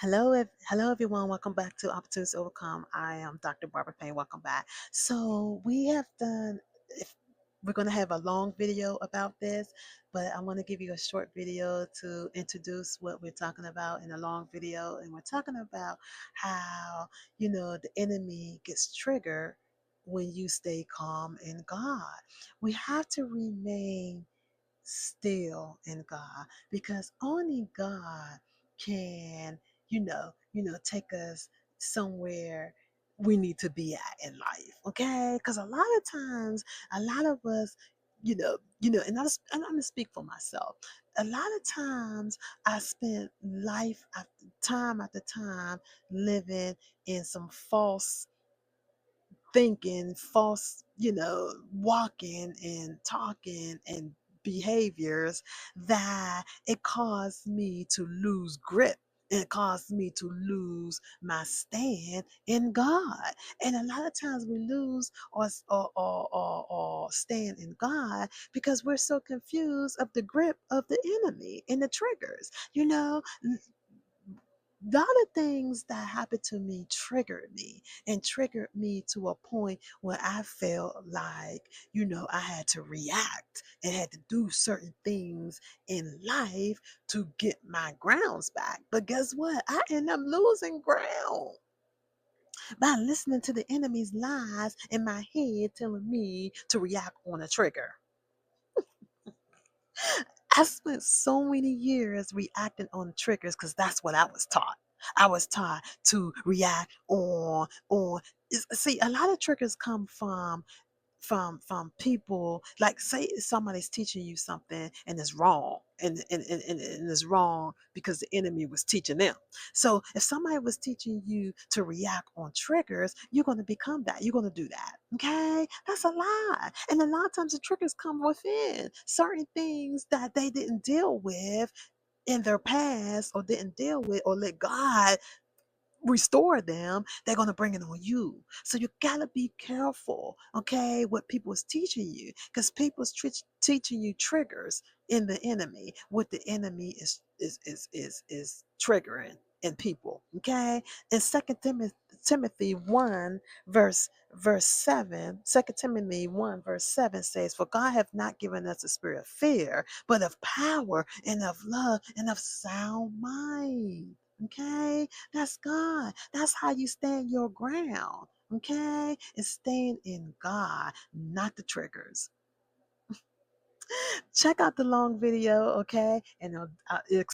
Hello everyone. Welcome back to Opportunities to Overcome. I am Dr. Barbara Payne. Welcome back. So we have done. If we're going to have a long video about this, but I want to give you a short video to introduce what we're talking about in a long video, and we're talking about how the enemy gets triggered when you stay calm in God. We have to remain still in God because only God can, take us somewhere we need to be at in life. Okay? Because a lot of times, a lot of us, and I'm gonna speak for myself. A lot of times I spent time after time living in some false thinking, false, walking and talking and behaviors that it caused me to lose grip. It caused me to lose my stand in God. And a lot of times we lose or stand in God because we're so confused of the grip of the enemy and the triggers. A lot of things that happened to me triggered me and triggered me to a point where I felt like, I had to react and had to do certain things in life to get my grounds back. But guess what? I end up losing ground by listening to the enemy's lies in my head telling me to react on a trigger. I spent so many years reacting on triggers because that's what I was taught. I was taught to react see, a lot of triggers come from people, like say somebody's teaching you something and it's wrong, and it's wrong because the enemy was teaching them. So if somebody was teaching you to react on triggers, you're going to become that, you're going to do that. Okay, that's a lie. And a lot of times the triggers come within certain things that they didn't deal with in their past, or didn't deal with, or let God restore them. They're going to bring it on you. So you got to be careful, okay, what people is teaching you, because people's teaching you triggers in the enemy, what the enemy is triggering in people. Okay. In Timothy 1 verse 7, 2 Timothy 1 verse 7 says, for God hath not given us a spirit of fear, but of power and of love and of sound mind. Okay, that's God. That's how you stand your ground. Okay, and staying in God, not the triggers. Check out the long video, okay, and it'll